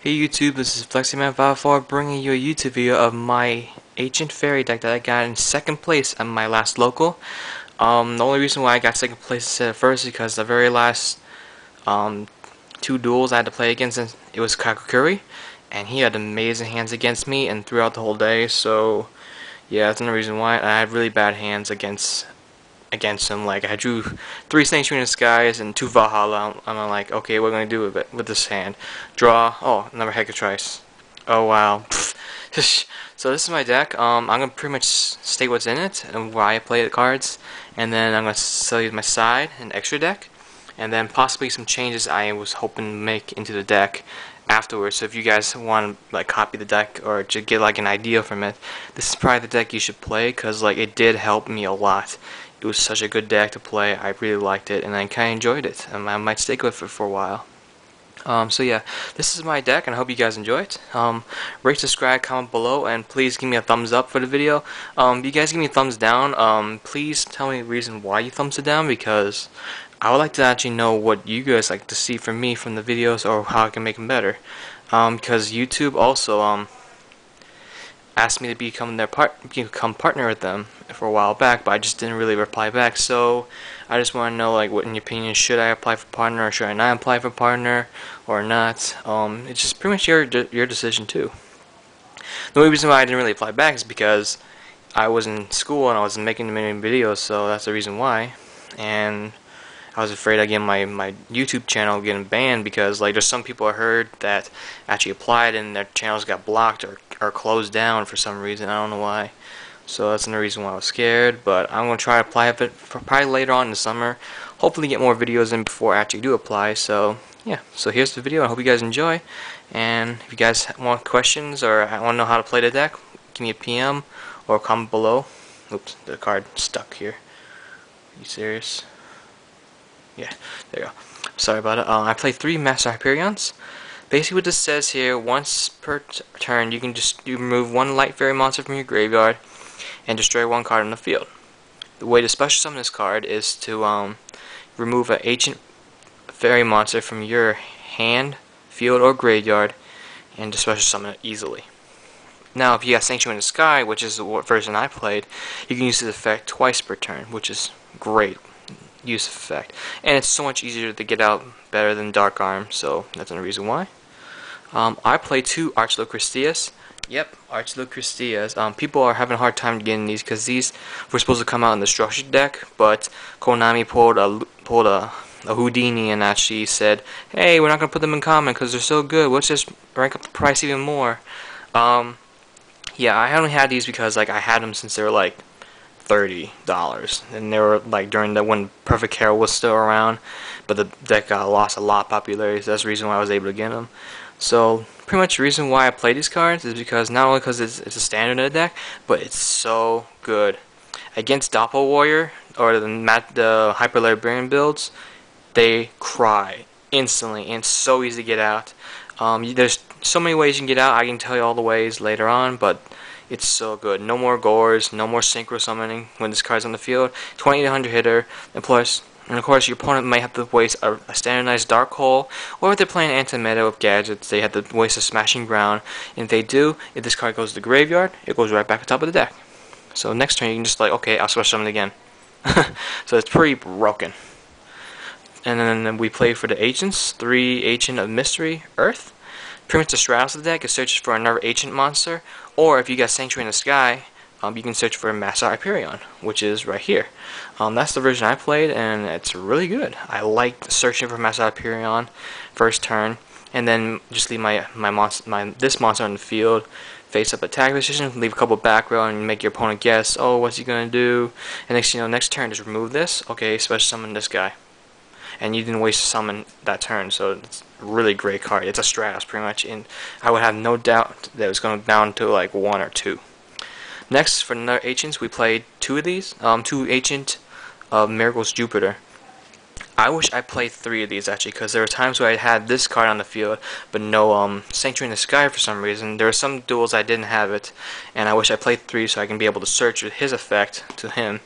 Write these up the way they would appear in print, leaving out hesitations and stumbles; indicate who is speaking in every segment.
Speaker 1: Hey YouTube, this is FlexiMan54 bringing you a YouTube video of my Ancient Fairy deck that I got in second place at my last local. The only reason why I got second place instead of first is because the very last um, two duels I had to play against, it was Kakukuri, and he had amazing hands against me and throughout the whole day, so yeah, that's another reason why. I had really bad hands against him. Like, I drew 3 Sanctuary in the Skies and 2 Valhalla. I'm like, okay, what are we gonna do with it with this hand? Draw. Oh, another Hecatrice. Oh wow. So this is my deck. I'm gonna pretty much state what's in it and why I play the cards, and then I'm gonna sell you my side and extra deck, and then possibly some changes I was hoping to make into the deck afterwards. So if you guys want to like copy the deck or to get like an idea from it, this is probably the deck you should play because like it did help me a lot. It was such a good deck to play. I really liked it and I kind of enjoyed it. I might stick with it for a while. So yeah, this is my deck and I hope you guys enjoy it. Rate, subscribe, comment below, and please give me a thumbs up for the video. If you guys give me a thumbs down, please tell me the reason why you thumbs it down, because I would like to actually know what you guys like to see from me from the videos or how I can make them better. Because YouTube also asked me to become partner with them for a while back, but I just didn't really reply back. So I just want to know, like, what in your opinion, should I apply for partner or should I not apply for partner or not? It's just pretty much your decision too. The only reason why I didn't really apply back is because I was in school and I wasn't making many videos, so that's the reason why. And I was afraid of getting my YouTube channel getting banned because like there's some people I heard that actually applied and their channels got blocked or closed down for some reason. I don't know why. So that's another reason why I was scared. But I'm gonna try to apply it for probably later on in the summer. Hopefully get more videos in before I actually do apply. So yeah. So here's the video. I hope you guys enjoy. And if you guys want questions or want to know how to play the deck, give me a PM or comment below. Oops, the card stuck here. Are you serious? Yeah, there you go. Sorry about it. I play 3 Master Hyperions. Basically what this says here, once per turn you can you remove 1 light fairy monster from your graveyard and destroy 1 card on the field. The way to special summon this card is to remove an ancient fairy monster from your hand, field, or graveyard and to special summon it easily. Now if you got Sanctuary in the Sky, which is the version I played, you can use this effect twice per turn, which is great use effect, and it's so much easier to get out better than Dark Arm, so that's another reason why. I play 2 Archlocristias. Yep, Archlocristias. People are having a hard time getting these because these were supposed to come out in the structured deck, but Konami pulled a Houdini and actually said, hey, we're not going to put them in common because they're so good, let's just rank up the price even more. Yeah, I only had these because like I had them since they were like $30, and they were like during when Perfect Carol was still around, but the deck lost a lot of popularity, so that's the reason why I was able to get them. So pretty much the reason why I play these cards is because not only because it's a standard in the deck, but it's so good against Doppel Warrior or the Hyper Librarian builds. They cry instantly and so easy to get out. There's so many ways you can get out. I can tell you all the ways later on, but it's so good. No more Gores, no more Synchro Summoning when this card's on the field. 2800 hitter, and of course your opponent might have to waste a standardized Dark Hole, or if they're playing anti-meta with gadgets, they have to waste a Smashing Ground. And if they do, if this card goes to the graveyard, it goes right back on top of the deck. So next turn you can just like, okay, I'll special summon again. So it's pretty broken. And then we play for the Agents, 3 Agent of Mystery, Earth. Pretty much the Stratos of the deck is searching for another Ancient monster, or if you got Sanctuary in the Sky, you can search for Master Hyperion, which is right here. That's the version I played, and it's really good. I like searching for Master Hyperion first turn, and then just leave this monster on the field, face up attack position, leave a couple back row, and make your opponent guess, oh, what's he gonna do? And next turn, just remove this. Okay, special summon this guy. And you didn't waste a summon that turn, so it's a really great card. It's a Stratos pretty much, and I would have no doubt that it was going down to like 1 or 2. Next, for another Ancients, we played 2 of these, 2 Ancient of Miracles Jupiter. I wish I played 3 of these actually, because there were times where I had this card on the field, but no Sanctuary in the Sky for some reason. There were some duels I didn't have it, and I wish I played 3 so I can be able to search with his effect to him.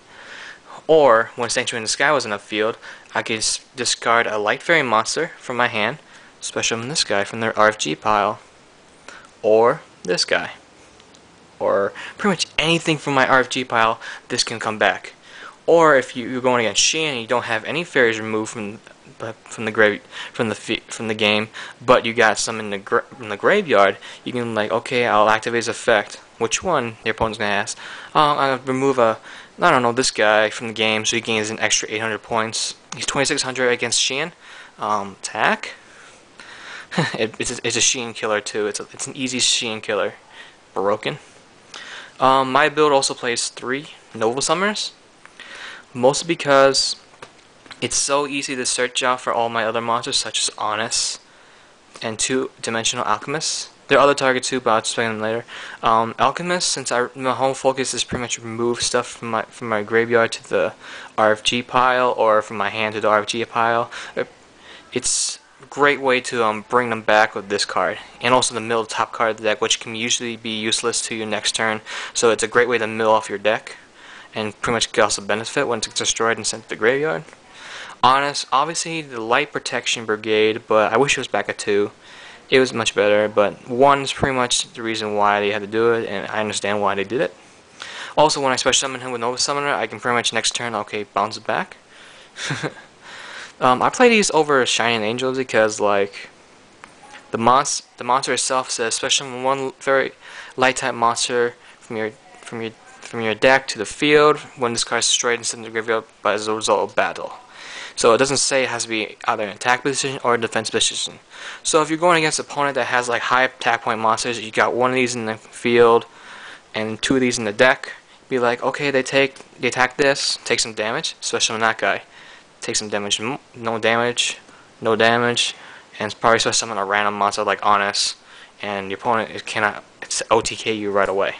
Speaker 1: Or, when Sanctuary in the Sky was in the field, I could discard a Light Fairy monster from my hand, special summon this guy from their RFG pile, or this guy, or pretty much anything from my RFG pile. This can come back. Or if you're going against Shein and you don't have any fairies removed from the game, but you got some in the graveyard, you can like, okay, I'll activate his effect. Which one? Your opponent's gonna ask. I'll remove I don't know, this guy from the game, so he gains an extra 800 points. He's 2600 against Shein. Attack. It's a Shein killer too. It's an easy Shein killer. Broken. My build also plays 3 Nova Summoners, mostly because it's so easy to search out for all my other monsters, such as Honest and 2-dimensional Alchemists. There are other targets too, but I'll explain them later. Alchemist, since my whole focus is pretty much remove stuff from my graveyard to the RFG pile, or from my hand to the RFG pile, it's a great way to bring them back with this card, and also the mill top card of the deck, which can usually be useless to your next turn. So it's a great way to mill off your deck, and pretty much get also benefit when it's destroyed and sent to the graveyard. Honest, obviously the Light Protection Brigade, but I wish it was back at 2. It was much better, but 1 is pretty much the reason why they had to do it, and I understand why they did it. Also, when I special summon him with Nova Summoner, I can pretty much next turn, okay, bounce it back. I play these over Shining Angels because, like, the monster itself says special summon 1 very light type monster from your deck to the field when this card is destroyed and sent to the graveyard as a result of battle. So it doesn't say it has to be either an attack position or a defense position. So if you're going against an opponent that has like high attack point monsters, you got 1 of these in the field and 2 of these in the deck, be like, okay, they attack this, take some damage, especially on that guy. Take some damage, no damage, and it's probably supposed to summon a random monster like Honest, and your opponent it's OTK you right away.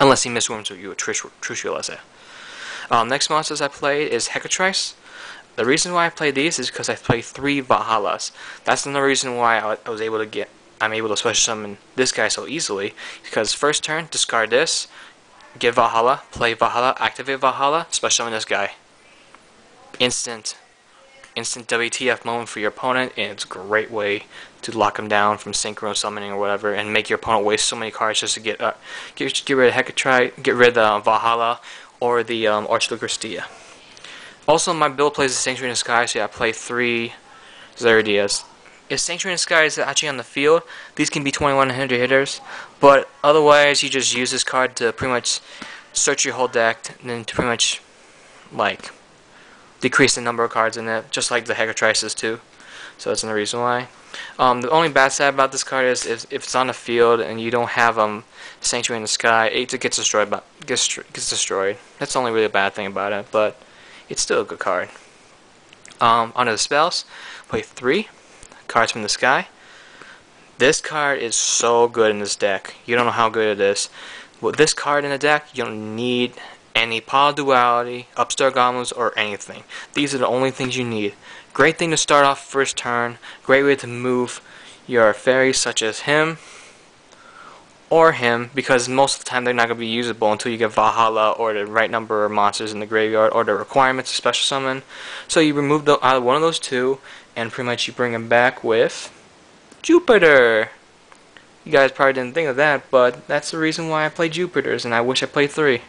Speaker 1: Unless he misrooms with you with Trucial, let's say. Next monsters I played is Hecatrice. The reason why I play these is because I play 3 Valhallas. That's another reason why I'm able to special summon this guy so easily. Because first turn, discard this, get Valhalla, play Valhalla, activate Valhalla, special summon this guy. Instant WTF moment for your opponent, and it's a great way to lock him down from synchro summoning or whatever, and make your opponent waste so many cards just to get rid of Hecatrice, get rid of Valhalla or the Archlucrestia. Also, my build plays the Sanctuary in the Sky, so yeah, I play 3 Zerdias. If Sanctuary in the Sky is actually on the field, these can be 2100 hitters, but otherwise you just use this card to pretty much search your whole deck, and then to pretty much, like, decrease the number of cards in it, just like the Hecatrices too. So that's another reason why. The only bad side about this card is if it's on the field and you don't have Sanctuary in the Sky, it gets destroyed. Gets destroyed. That's the only really bad thing about it, but it's still a good card. Under the spells, play 3 cards from the sky. This card is so good in this deck. You don't know how good it is. With this card in the deck, you don't need any Power Duality, Upstart Goblins, or anything. These are the only things you need. Great thing to start off first turn. Great way to move your fairies such as him or him, because most of the time they're not going to be usable until you get Valhalla or the right number of monsters in the graveyard or the requirements of special summon. So you remove either one of those 2 and pretty much you bring them back with Jupiter. You guys probably didn't think of that, but that's the reason why I play Jupiters, and I wish I played 3.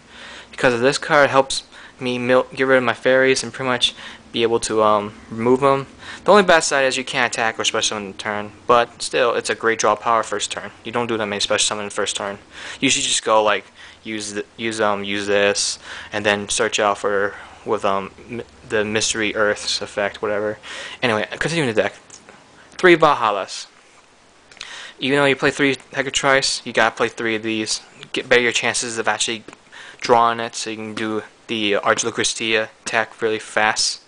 Speaker 1: Because this card helps me get rid of my fairies and pretty much be able to remove them. The only bad side is you can't attack or special summon in turn, but still, it's a great draw power first turn. You don't do that many special summon in first turn. You should just go like use this, and then search out for with the Mystery Earth's effect, whatever. Anyway, continuing the deck, 3 Valhallas. Even though you play 3 Hecatrice, you gotta play 3 of these. Get better your chances of actually drawing it, so you can do the Archlucrestia attack really fast.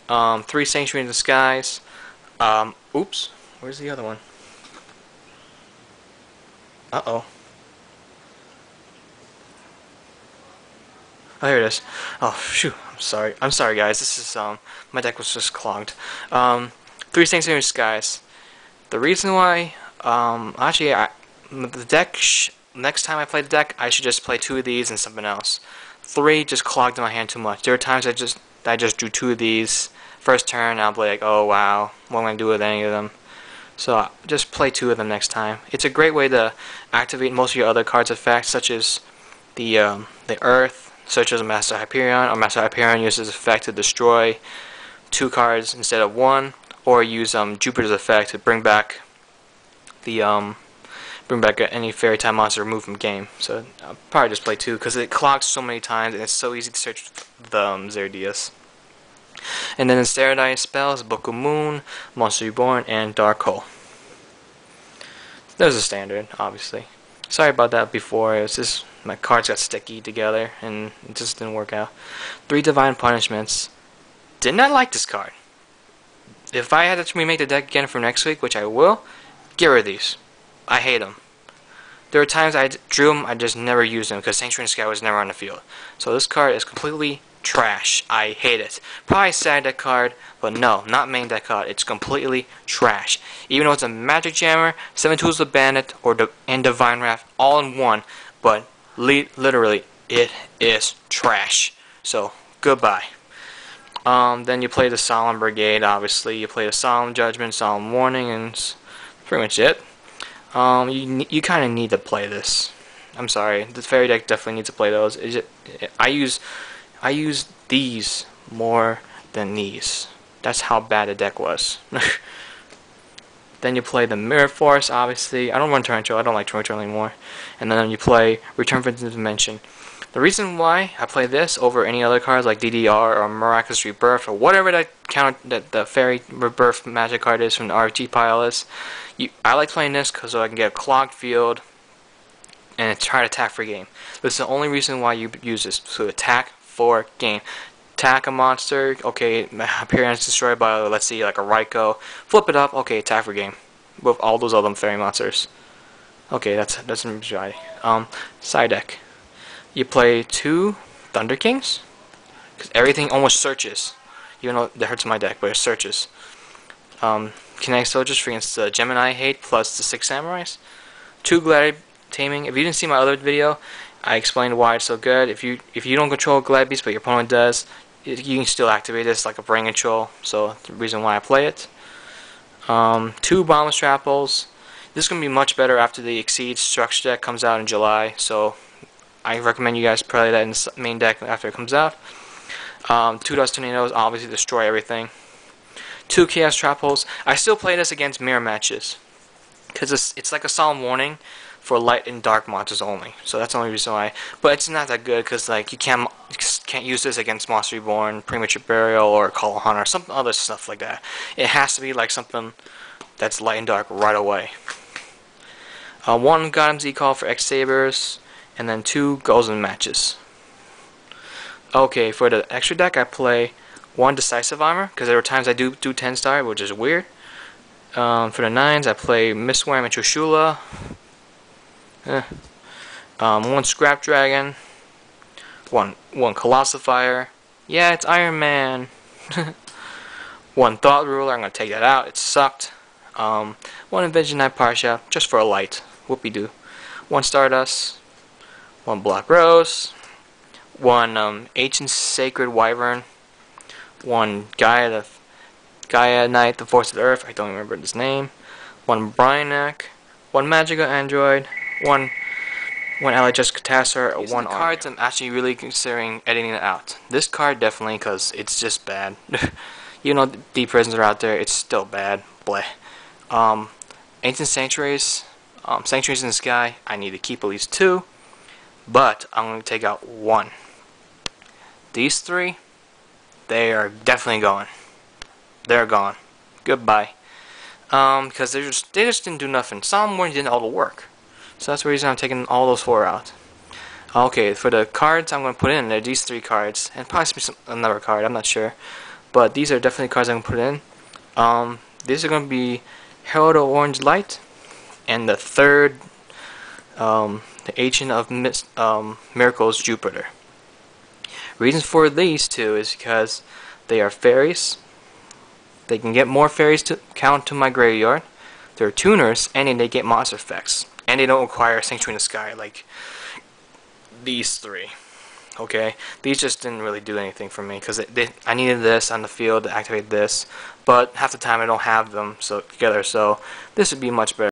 Speaker 1: 3 Sanctuary in the Skies. Oops, where's the other one? Uh-oh. Oh, here it is. Oh, phew, I'm sorry guys, this is, my deck was just clogged. 3 Sanctuary in the Skies. The reason why, actually, the deck, next time I play the deck, I should just play 2 of these and something else. 3 just clogged my hand too much. There are times I just drew 2 of these first turn, and I'll be like, oh wow, what am I gonna do with any of them? So just play 2 of them next time. It's a great way to activate most of your other cards' effects, such as the Earth, such as Master Hyperion, or Master Hyperion uses effect to destroy 2 cards instead of 1, or use Jupiter's effect to bring back any fairy type monster removed from game. So I'll probably just play 2 because it clogs so many times and it's so easy to search the Zerdius. And then the standardized spells: Book of Moon, Monster Reborn, and Dark Hole. There's a standard, obviously. Sorry about that before. It was just my cards got sticky together and it just didn't work out. 3 Divine Punishments. Did not like this card. If I had to remake the deck again for next week, which I will, get rid of these. I hate them. There are times I drew them, I just never used them because Sanctuary in the Sky was never on the field. So this card is completely trash. I hate it. Probably side deck card, but no, not main deck card. It's completely trash. Even though it's a Magic Jammer, 7 Tools of Bandit, and Divine Wrath all in one, but literally it is trash. So goodbye. Then you play the Solemn Brigade. Obviously, you play the Solemn Judgment, Solemn Warning, and that's pretty much it. You kind of need to play this. I'm sorry, the fairy deck definitely needs to play those. I use these more than these. That's how bad the deck was. Then you play the Mirror Force. Obviously, I don't run Torrential. I don't like Torrential anymore. And then you play Return from the Dimension. The reason why I play this over any other cards like DDR or Miraculous Rebirth or whatever that the Fairy Rebirth Magic card is from the RT pile is, I like playing this because I can get a clogged field and try to attack for game. This is the only reason why you use this, to attack for game. Attack a monster, okay, appearance destroyed by, let's see, like a Raikou. Flip it up, okay, attack for game. With all those other fairy monsters. Okay, that's a majority. Side deck. You play 2 Thunder Kings, because everything almost searches. Even though that hurts my deck, but it searches. Kinetic Soldiers against the Gemini Hate plus the 6 Samurais. 2 Gladiator Taming. If you didn't see my other video, I explained why it's so good. If you don't control Glad Beast, but your opponent does, you can still activate this like a brain control. So the reason why I play it. 2 Boundless Trapples. This is gonna be much better after the Exceed structure deck comes out in July. So I recommend you guys play that in the main deck after it comes out. 2 Dust Tornadoes, obviously destroy everything. 2 Chaos Trap Holes. I still play this against mirror matches because it's like a Solemn Warning for light and dark monsters only. So that's the only reason why. But it's not that good because like you can't use this against Monster Reborn, Premature Burial, or Call of Hunter, or some other stuff like that. It has to be like something that's light and dark right away. 1 Gotham Z Call for X Sabers, and then 2 Golden Matches. Okay, for the extra deck I play 1 Decisive Armor, because there are times I do 10 star, which is weird. For the 9s I play Mistworm and Trishula. 1 Scrap Dragon. 1 Colossal Fire. Yeah, it's Iron Man. 1 Thought Ruler, I'm going to take that out, it sucked. 1 Invention Knight Parsha, just for a light. Whoopie-doo. 1 Stardust. 1 Black Rose. 1 Ancient Sacred Wyvern. 1 Gaia Knight, the Force of the Earth, I don't remember his name. 1 Bryanek. 1 Magical Android. 1 LHS Catastor. 1 cards I'm actually really considering editing it out. This card definitely, because it's just bad. You know, Deep Prisons are out there, it's still bad. Bleh. Ancient Sanctuaries. Sanctuaries in the Sky, I need to keep at least 2. But I'm going to take out 1. These 3, they are definitely going. They're gone. Goodbye. Because they just didn't do nothing. Solemn Warning did all the work. So that's the reason I'm taking all those 4 out. Okay, for the cards I'm going to put in, there are these 3 cards. And possibly another card, I'm not sure. But these are definitely cards I'm going to put in. These are going to be Herald of Orange Light. And the 3rd, the Agent of Miracles, Jupiter. Reasons for these 2 is because they are fairies. They can get more fairies to count to my graveyard. They're tuners, and they get monster effects. And they don't require Sanctuary in the Sky like these 3. Okay, these just didn't really do anything for me because I needed this on the field to activate this, but half the time I don't have them together, so this would be much better.